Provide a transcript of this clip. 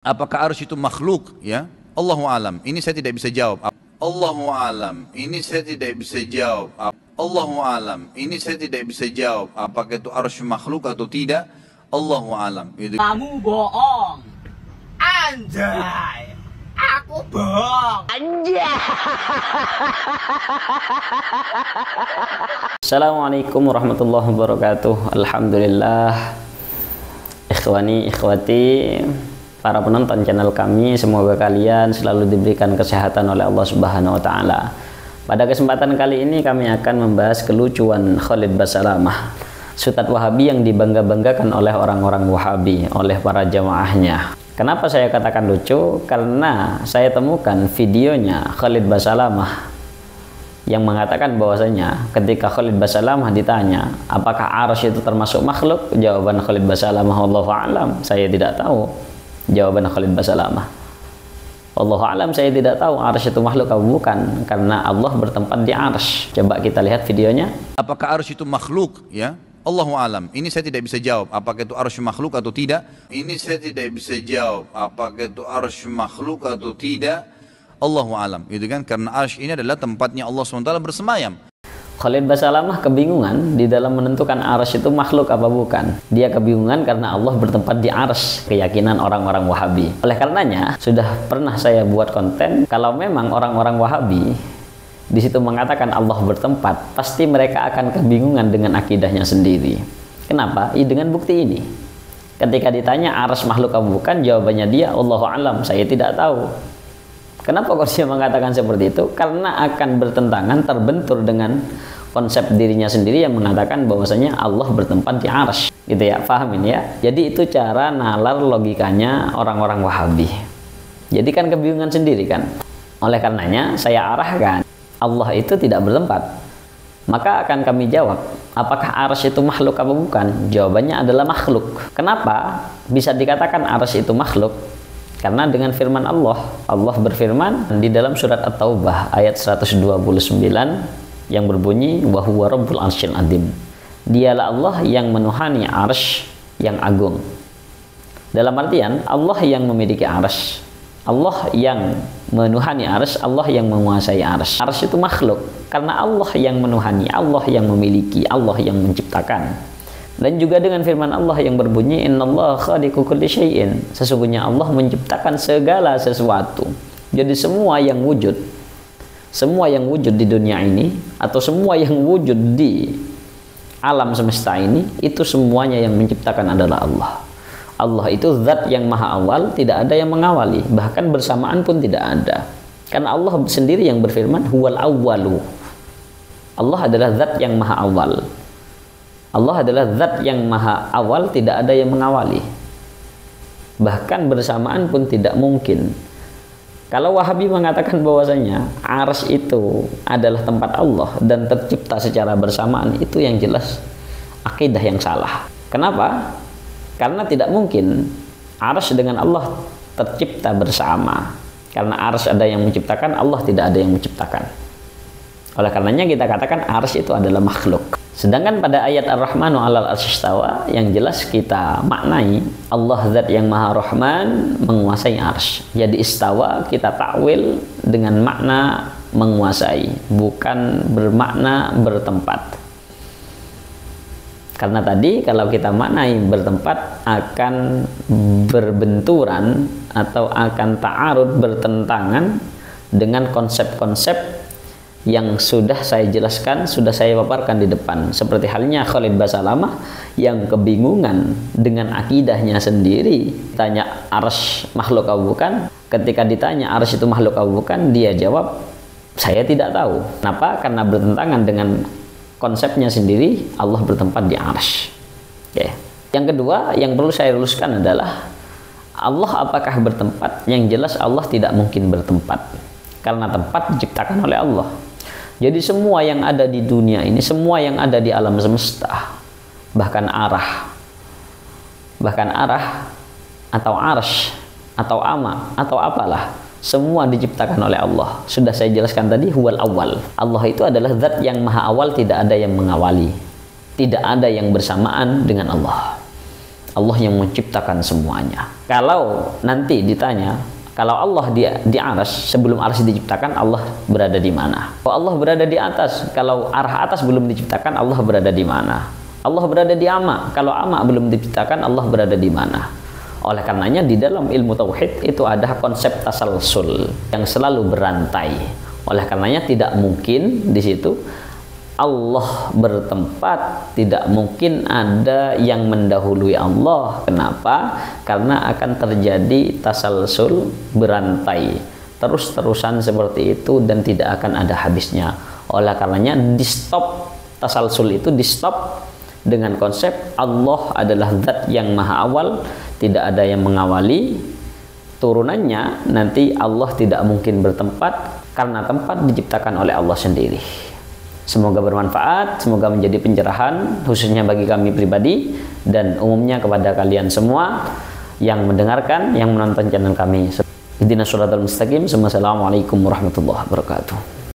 Apakah arsy itu makhluk? Ya, Allahu alam. Ini saya tidak bisa jawab. Allahu alam. Ini saya tidak bisa jawab. Allahu alam. Ini saya tidak bisa jawab. Apakah itu arsy makhluk atau tidak? Allahu alam. Kamu bohong. Anjay. Aku bohong. Anjay. Assalamualaikum warahmatullahi wabarakatuh. Alhamdulillah. Ikhwani, ikhwati, para penonton channel kami, semoga kalian selalu diberikan kesehatan oleh Allah Subhanahu wa taala. Pada kesempatan kali ini kami akan membahas kelucuan Khalid Basalamah, Ustadz Wahabi yang dibangga-banggakan oleh orang-orang Wahabi, oleh para jamaahnya. Kenapa saya katakan lucu? Karena saya temukan videonya Khalid Basalamah yang mengatakan bahwasanya ketika Khalid Basalamah ditanya apakah arsy itu termasuk makhluk, jawaban Khalid Basalamah wallahu a'lam, saya tidak tahu. Jawaban Khalid Basalamah, wallahu a'lam, saya tidak tahu arsy itu makhluk atau bukan, karena Allah bertempat di arsy. Coba kita lihat videonya. Apakah arsy itu makhluk? Ya, Allahu alam. Ini saya tidak bisa jawab. Apakah itu arsy makhluk atau tidak? Ini saya tidak bisa jawab. Apakah itu arsy makhluk atau tidak? Allahu alam. Gitu kan? Karena arsy ini adalah tempatnya Allah SWT bersemayam. Khalid Basalamah kebingungan di dalam menentukan arsy itu makhluk apa bukan. Dia kebingungan karena Allah bertempat di arsy, keyakinan orang-orang Wahabi. Oleh karenanya sudah pernah saya buat konten, kalau memang orang-orang Wahabi di situ mengatakan Allah bertempat, pasti mereka akan kebingungan dengan akidahnya sendiri. Kenapa? Dengan bukti ini. Ketika ditanya arsy makhluk apa bukan, jawabannya dia Allahu a'lam, saya tidak tahu. Kenapa kok dia mengatakan seperti itu? Karena akan bertentangan, terbentur dengan konsep dirinya sendiri yang mengatakan bahwasanya Allah bertempat di arsy, gitu ya, paham ini ya? Jadi itu cara nalar logikanya orang-orang Wahabi. Jadi kan kebingungan sendiri kan. Oleh karenanya saya arahkan Allah itu tidak bertempat. Maka akan kami jawab, apakah arsy itu makhluk apa bukan? Jawabannya adalah makhluk. Kenapa bisa dikatakan arsy itu makhluk? Karena dengan firman Allah, Allah berfirman di dalam surat At-Taubah ayat 129 yang berbunyi wa huwa rabbul arsyil azim. Dialah Allah yang menuhani arsy yang agung. Dalam artian Allah yang memiliki arsy, Allah yang menuhani arsy, Allah yang menguasai arsy. Arsy itu makhluk karena Allah yang menuhani, Allah yang memiliki, Allah yang menciptakan. Dan juga dengan firman Allah yang berbunyi innallaha khaliqu kulli syai'in, sesungguhnya Allah menciptakan segala sesuatu. Jadi semua yang wujud di dunia ini atau semua yang wujud di alam semesta ini, itu semuanya yang menciptakan adalah Allah. Allah itu zat yang maha awal, tidak ada yang mengawali, bahkan bersamaan pun tidak ada. Karena Allah sendiri yang berfirman huwal awwalu. Allah adalah zat yang maha awal. Allah adalah zat yang maha awal, tidak ada yang mengawali, bahkan bersamaan pun tidak mungkin. Kalau Wahabi mengatakan bahwasanya arsy itu adalah tempat Allah dan tercipta secara bersamaan, itu yang jelas akidah yang salah. Kenapa? Karena tidak mungkin arsy dengan Allah tercipta bersama, karena arsy ada yang menciptakan, Allah tidak ada yang menciptakan. Oleh karenanya kita katakan arsy itu adalah makhluk. Sedangkan pada ayat Ar-Rahmanu 'alal 'arsy istawa yang jelas kita maknai Allah zat yang maha rahman menguasai arsy. Jadi istawa kita takwil dengan makna menguasai, bukan bermakna bertempat. Karena tadi kalau kita maknai bertempat akan berbenturan atau akan ta'arud, bertentangan dengan konsep-konsep yang sudah saya jelaskan, sudah saya paparkan di depan. Seperti halnya Khalid Basalamah yang kebingungan dengan akidahnya sendiri. Tanya arsy makhluk atau bukan, ketika ditanya arsy itu makhluk atau bukan, dia jawab saya tidak tahu. Kenapa? Karena bertentangan dengan konsepnya sendiri, Allah bertempat di arsy. Oke. Yang kedua yang perlu saya luluskan adalah Allah apakah bertempat? Yang jelas Allah tidak mungkin bertempat, karena tempat diciptakan oleh Allah. Jadi semua yang ada di dunia ini, semua yang ada di alam semesta, bahkan arah atau arsy atau ama atau apalah, semua diciptakan oleh Allah. Sudah saya jelaskan tadi huwal awal. Allah itu adalah zat yang maha awal, tidak ada yang mengawali, tidak ada yang bersamaan dengan Allah. Allah yang menciptakan semuanya. Kalau nanti ditanya, kalau Allah di arsy, sebelum arsy diciptakan, Allah berada di mana? Oh, Allah berada di atas. Kalau arah atas belum diciptakan, Allah berada di mana? Allah berada di ama. Kalau ama belum diciptakan, Allah berada di mana? Oleh karenanya di dalam ilmu tauhid itu ada konsep tasalsul yang selalu berantai. Oleh karenanya tidak mungkin di situ Allah bertempat, tidak mungkin ada yang mendahului Allah. Kenapa? Karena akan terjadi tasalsul berantai, terus-terusan seperti itu dan tidak akan ada habisnya. Oleh karenanya di stop, tasalsul itu di stop dengan konsep Allah adalah zat yang maha awal, tidak ada yang mengawali. Turunannya nanti Allah tidak mungkin bertempat karena tempat diciptakan oleh Allah sendiri. Semoga bermanfaat, semoga menjadi pencerahan khususnya bagi kami pribadi dan umumnya kepada kalian semua yang mendengarkan, yang menonton channel kami. Ihdinas shiratal mustaqim. Assalamualaikum warahmatullahi wabarakatuh.